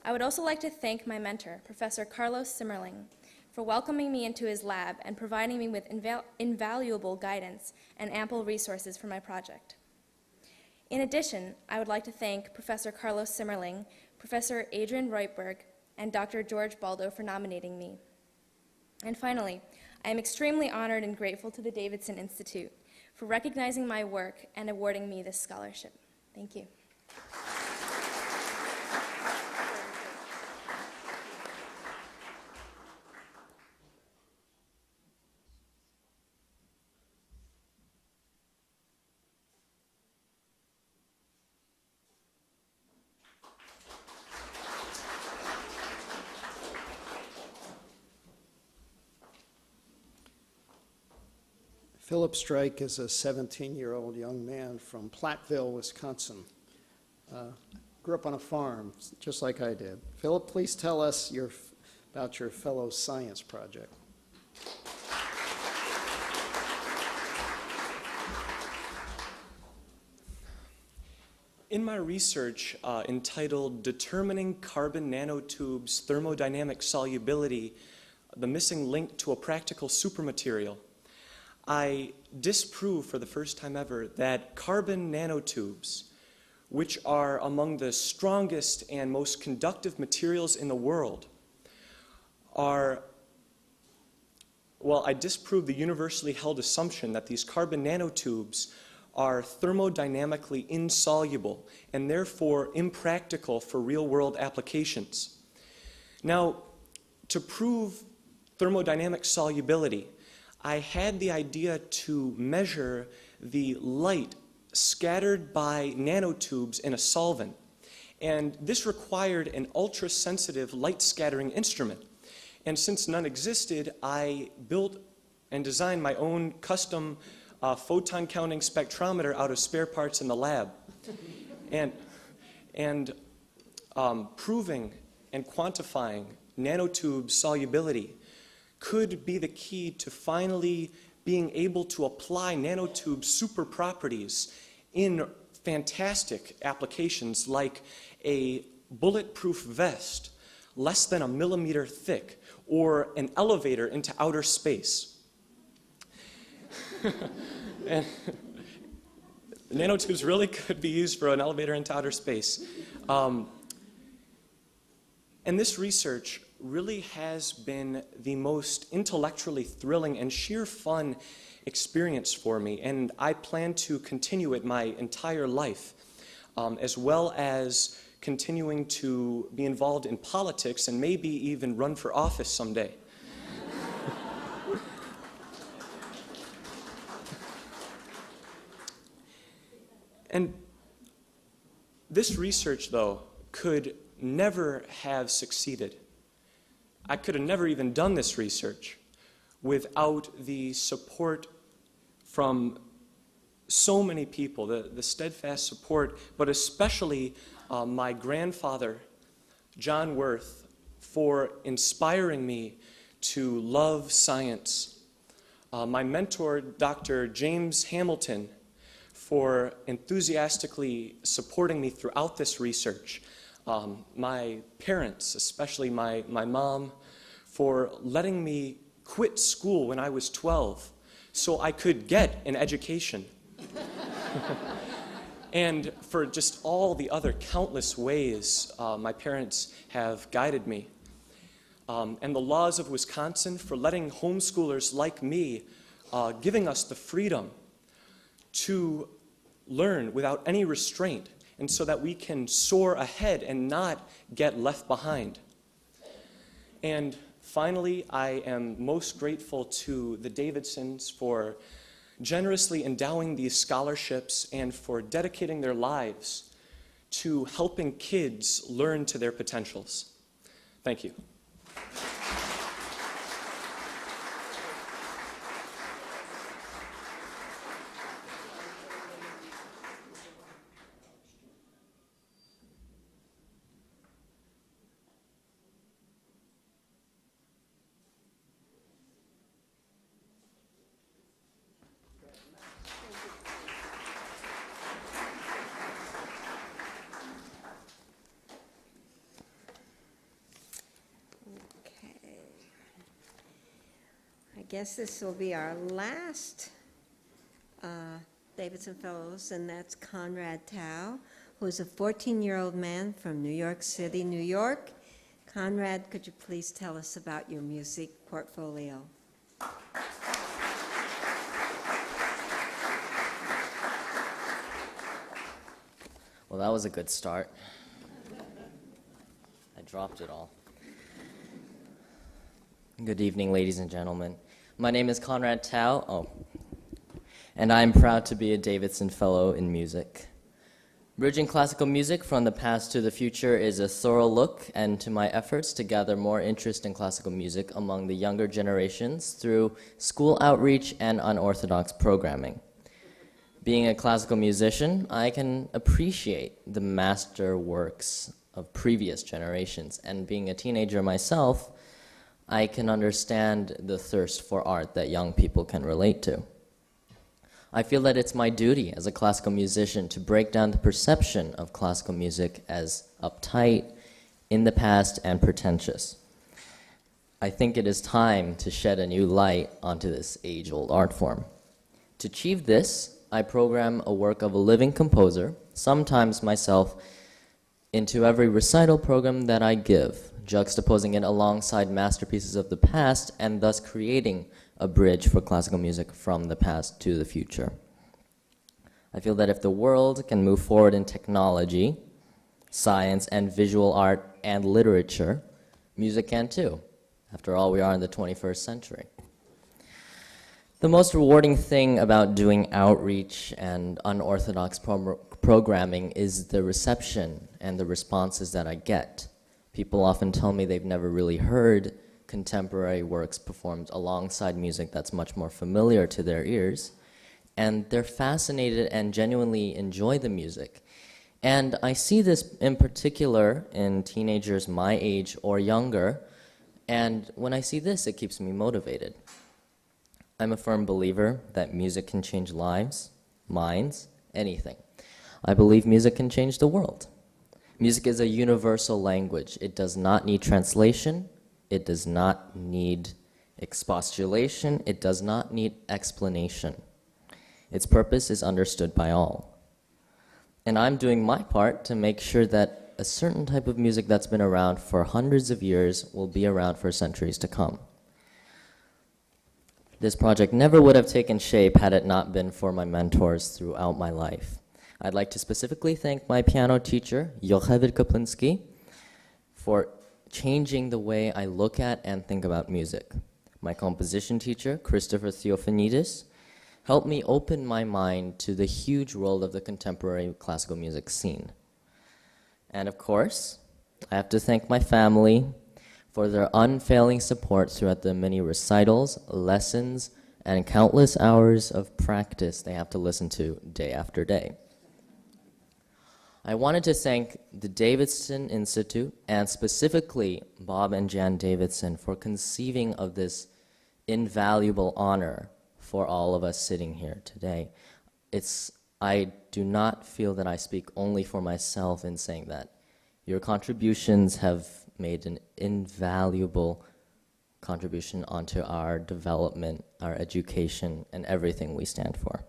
I would also like to thank my mentor, Professor Carlos Simmerling, for welcoming me into his lab and providing me with invaluable guidance and ample resources for my project. In addition, I would like to thank Professor Carlos Simmerling, Professor Adrian Reutberg, and Dr. George Baldo for nominating me. And finally, I am extremely honored and grateful to the Davidson Institute for recognizing my work and awarding me this scholarship. Thank you. Phillip Strike is a 17-year-old young man from Platteville, Wisconsin. grew up on a farm, just like I did. Phillip, please tell us about your fellow science project. In my research entitled Determining Carbon Nanotubes Thermodynamic Solubility, the Missing Link to a Practical Supermaterial, I disprove for the first time ever that carbon nanotubes, which are among the strongest and most conductive materials in the world, I disprove the universally held assumption that these carbon nanotubes are thermodynamically insoluble and therefore impractical for real-world applications. Now, to prove thermodynamic solubility, I had the idea to measure the light scattered by nanotubes in a solvent, and this required an ultra-sensitive light-scattering instrument. And since none existed, I built and designed my own custom photon counting spectrometer out of spare parts in the lab. And proving and quantifying nanotube solubility could be the key to finally being able to apply nanotube super properties in fantastic applications like a bulletproof vest less than 1 millimeter thick, or an elevator into outer space. And nanotubes really could be used for an elevator into outer space. And this research really has been the most intellectually thrilling and sheer fun experience for me, and I plan to continue it my entire life, as well as continuing to be involved in politics and maybe even run for office someday. And this research, though, could never have succeeded. I could have never even done this research without the support from so many people, the steadfast support, but especially my grandfather, John Worth, for inspiring me to love science. My mentor, Dr. James Hamilton, for enthusiastically supporting me throughout this research. My parents, especially my mom, for letting me quit school when I was 12 so I could get an education. And for just all the other countless ways my parents have guided me. And the laws of Wisconsin for letting homeschoolers like me, giving us the freedom to learn without any restraint, and so that we can soar ahead and not get left behind. And finally, I am most grateful to the Davidsons for generously endowing these scholarships and for dedicating their lives to helping kids learn to their potentials. Thank you. I guess this will be our last Davidson Fellows, and that's Conrad Tao, who is a 14-year-old man from New York City, New York. Conrad, could you please tell us about your music portfolio? Well, that was a good start. I dropped it all. Good evening, ladies and gentlemen. My name is Conrad Tao, and I'm proud to be a Davidson Fellow in music. Bridging classical music from the past to the future is a thorough look into my efforts to gather more interest in classical music among the younger generations through school outreach and unorthodox programming. Being a classical musician, I can appreciate the master works of previous generations, and being a teenager myself, I can understand the thirst for art that young people can relate to. I feel that it's my duty as a classical musician to break down the perception of classical music as uptight, in the past, and pretentious. I think it is time to shed a new light onto this age-old art form. To achieve this, I program a work of a living composer, sometimes myself, into every recital program that I give, juxtaposing it alongside masterpieces of the past and thus creating a bridge for classical music from the past to the future. I feel that if the world can move forward in technology, science, and visual art and literature, music can too. After all, we are in the 21st century. The most rewarding thing about doing outreach and unorthodox programming is the reception and the responses that I get. People often tell me they've never really heard contemporary works performed alongside music that's much more familiar to their ears, and they're fascinated and genuinely enjoy the music. And I see this in particular in teenagers my age or younger, and when I see this, it keeps me motivated. I'm a firm believer that music can change lives, minds, anything. I believe music can change the world. Music is a universal language. It does not need translation. It does not need expostulation. It does not need explanation. Its purpose is understood by all. And I'm doing my part to make sure that a certain type of music that's been around for hundreds of years will be around for centuries to come. This project never would have taken shape had it not been for my mentors throughout my life. I'd like to specifically thank my piano teacher, Yocheved Kaplinsky, for changing the way I look at and think about music. My composition teacher, Christopher Theophanidis, helped me open my mind to the huge role of the contemporary classical music scene. And of course, I have to thank my family for their unfailing support throughout the many recitals, lessons, and countless hours of practice they have to listen to day after day. I wanted to thank the Davidson Institute, and specifically Bob and Jan Davidson, for conceiving of this invaluable honor for all of us sitting here today. I do not feel that I speak only for myself in saying that. Your contributions have made an invaluable contribution onto our development, our education, and everything we stand for.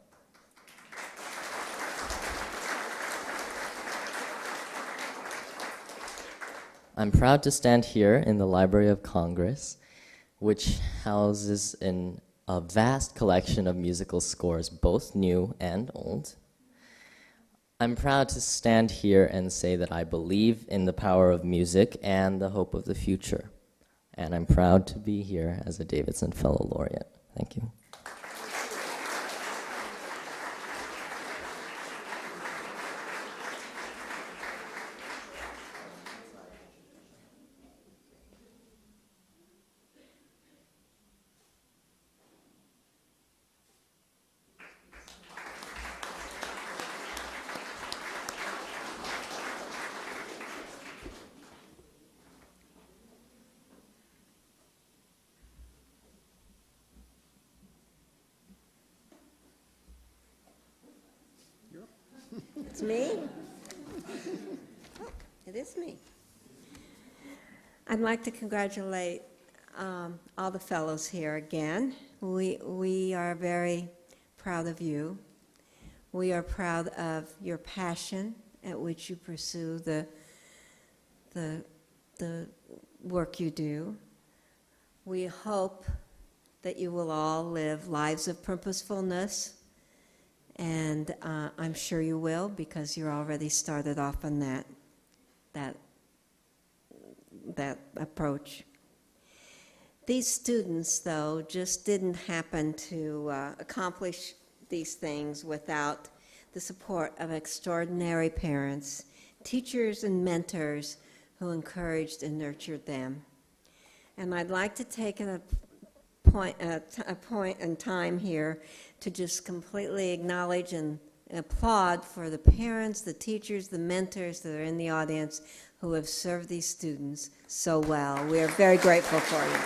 I'm proud to stand here in the Library of Congress, which houses a vast collection of musical scores, both new and old. I'm proud to stand here and say that I believe in the power of music and the hope of the future. And I'm proud to be here as a Davidson Fellow Laureate. Thank you. It's me. Oh, it is me. I'd like to congratulate all the fellows here again. We are very proud of you. We are proud of your passion at which you pursue the work you do. We hope that you will all live lives of purposefulness, and I'm sure you will, because you're already started off on that approach. These students, though, just didn't happen to accomplish these things without the support of extraordinary parents, teachers, and mentors who encouraged and nurtured them. And I'd like to take a point in time here to just completely acknowledge and applaud for the parents, the teachers, the mentors that are in the audience who have served these students so well. We are very grateful for you.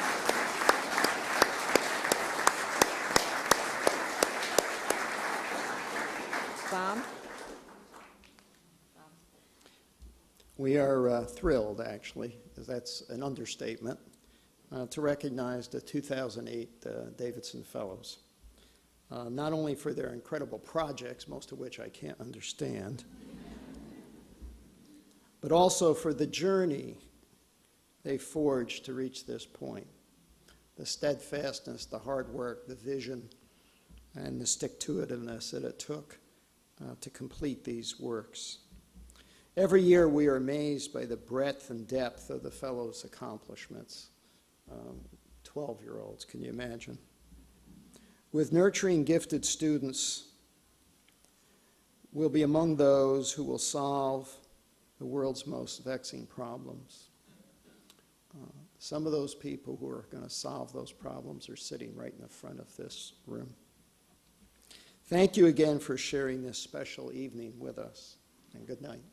Bob? We are thrilled, actually, as that's an understatement, to recognize the 2008 Davidson Fellows. Not only for their incredible projects, most of which I can't understand, but also for the journey they forged to reach this point. The steadfastness, the hard work, the vision, and the stick-to-itiveness that it took to complete these works. Every year we are amazed by the breadth and depth of the fellows' accomplishments. 12-year-olds, can you imagine? With nurturing gifted students, we'll be among those who will solve the world's most vexing problems. Some of those people who are going to solve those problems are sitting right in the front of this room. Thank you again for sharing this special evening with us, and good night.